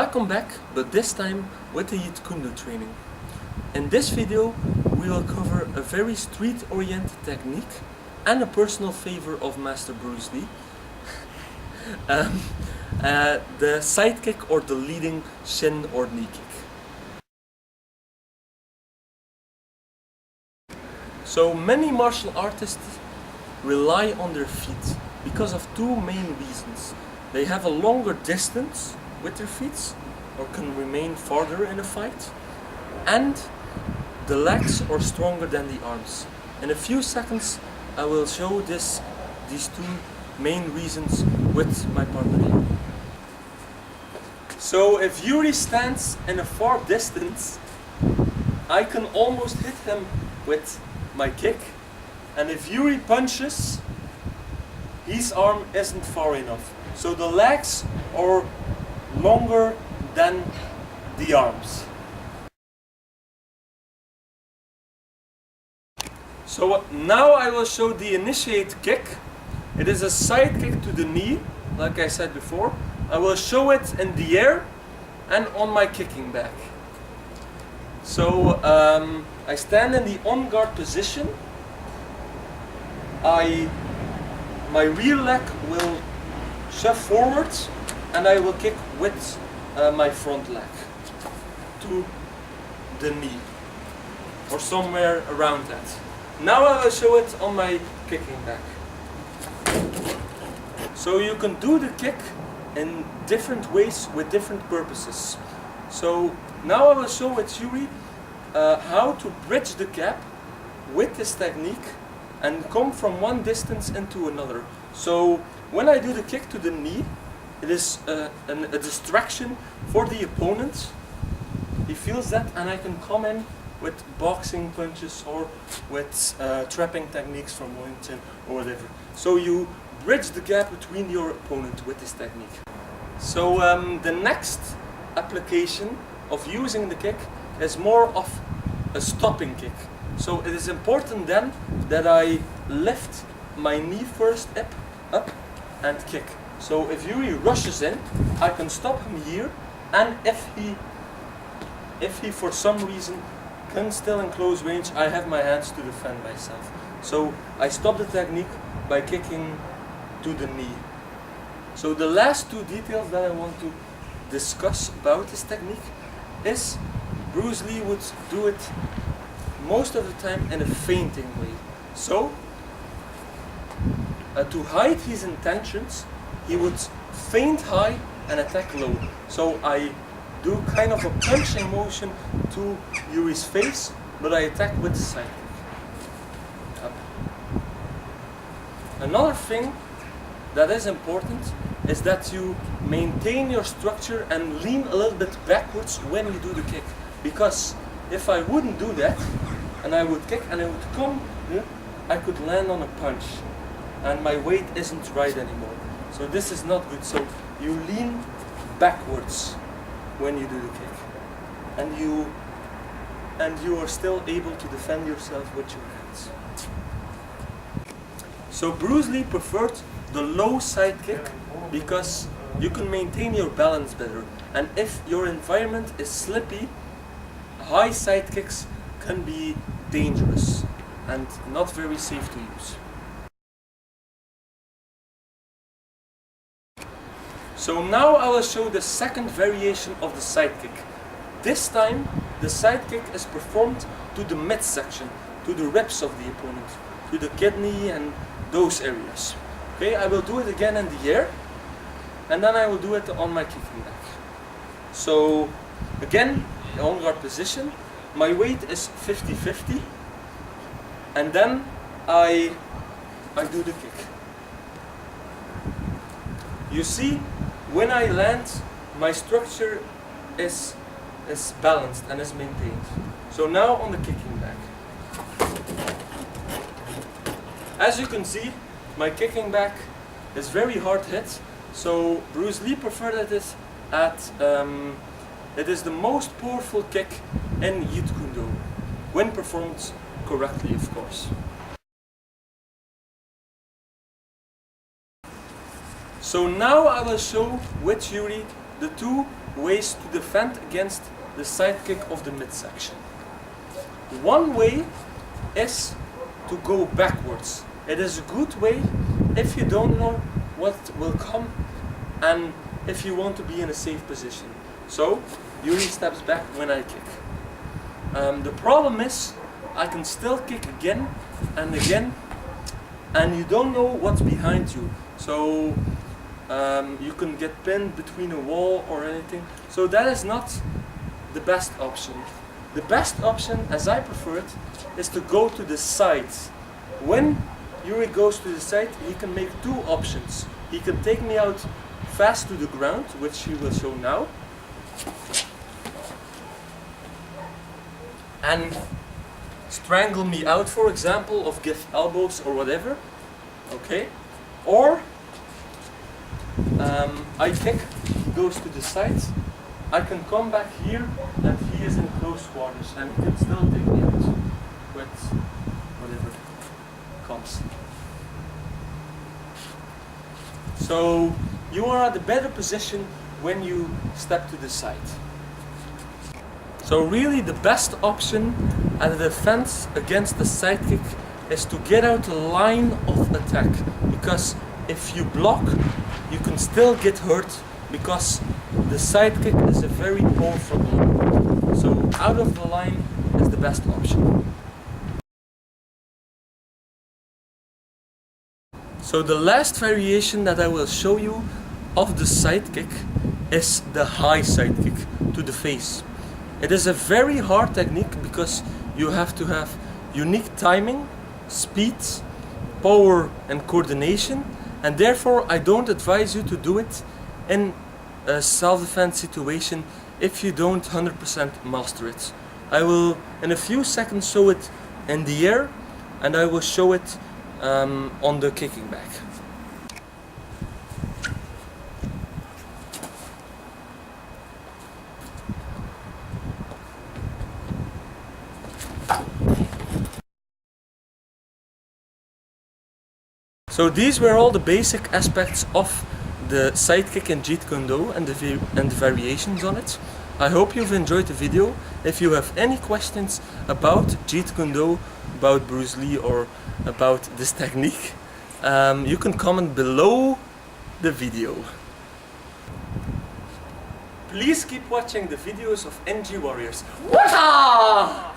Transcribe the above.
Welcome back, but this time with the Jeet Kune Do training. In this video we will cover a very street-oriented technique and a personal favor of Master Bruce Lee. The side kick or the leading shin or knee kick. So many martial artists rely on their feet because of two main reasons. They have a longer distance with their feet or can remain farther in a fight, and the legs are stronger than the arms. In a few seconds I will show these two main reasons with my partner here. So if Yuri stands in a far distance, I can almost hit him with my kick, and if Yuri punches, his arm isn't far enough. So the legs are longer than the arms. So now I will show the initiate kick. It is a side kick to the knee, like I said before. I will show it in the air and on my kicking back. So I stand in the on guard position. My rear leg will shove forward and I will kick with my front leg to the knee or somewhere around that. Now I will show it on my kicking back. So you can do the kick in different ways with different purposes. So now I will show with Yuri how to bridge the gap with this technique and come from one distance into another. So when I do the kick to the knee, it is a distraction for the opponent. He feels that, and I can come in with boxing punches or with trapping techniques from Wellington or whatever. So you bridge the gap between your opponent with this technique. So the next application of using the kick is more of a stopping kick. So it is important then that I lift my knee first up and kick. So if Yuri rushes in, I can stop him here, and if he for some reason can still in close range, I have my hands to defend myself. So I stop the technique by kicking to the knee. So the last two details that I want to discuss about this technique is Bruce Lee would do it most of the time in a feinting way. So to hide his intentions, he would feint high and attack low. So I do kind of a punching motion to Yuri's face, but I attack with the side kick. Up. Another thing that is important is that you maintain your structure and lean a little bit backwards when you do the kick. Because if I wouldn't do that, and I would kick and I would come, I could land on a punch, and my weight isn't right anymore. So this is not good. So you lean backwards when you do the kick, and you are still able to defend yourself with your hands. So Bruce Lee preferred the low side kick because you can maintain your balance better, and if your environment is slippy, high side kicks can be dangerous and not very safe to use. So now I will show the second variation of the side kick. This time the side kick is performed to the midsection, to the ribs of the opponent, to the kidney and those areas. Okay, I will do it again in the air, and then I will do it on my kicking back. So again, on guard position, my weight is 50-50, and then I do the kick. You see, when I land, my structure is balanced and is maintained. So now on the kicking back. As you can see, my kicking back is very hard hit. So Bruce Lee preferred it at it is the most powerful kick in Jeet Kune Do, when performed correctly, of course. So now I will show with Yuri the two ways to defend against the side kick of the midsection. One way is to go backwards. It is a good way if you don't know what will come and if you want to be in a safe position. So Yuri steps back when I kick. The problem is I can still kick again and again, and you don't know what's behind you. So you can get pinned between a wall or anything. So that is not the best option. The best option, as I prefer it, is to go to the side. When Yuri goes to the side, he can make two options. He can take me out fast to the ground, which he will show now, and strangle me out, for example, or give elbows or whatever. Okay? Or I kick, he goes to the side, I can come back here and he is in close quarters and he can still take me out with whatever comes. So you are at a better position when you step to the side. So really the best option at a defense against the side kick is to get out a line of attack, because if you block you can still get hurt, because the side kick is a very powerful one. So out of the line is the best option. So the last variation that I will show you of the side kick is the high side kick to the face. It is a very hard technique because you have to have unique timing, speed, power and coordination, and therefore I don't advise you to do it in a self-defense situation if you don't 100% master it. I will in a few seconds show it in the air, and I will show it on the kicking back. So these were all the basic aspects of the side kick in Jeet Kune Do and the variations on it. I hope you've enjoyed the video. If you have any questions about Jeet Kune Do, about Bruce Lee, or about this technique, you can comment below the video. Please keep watching the videos of NG Warriors. Waha!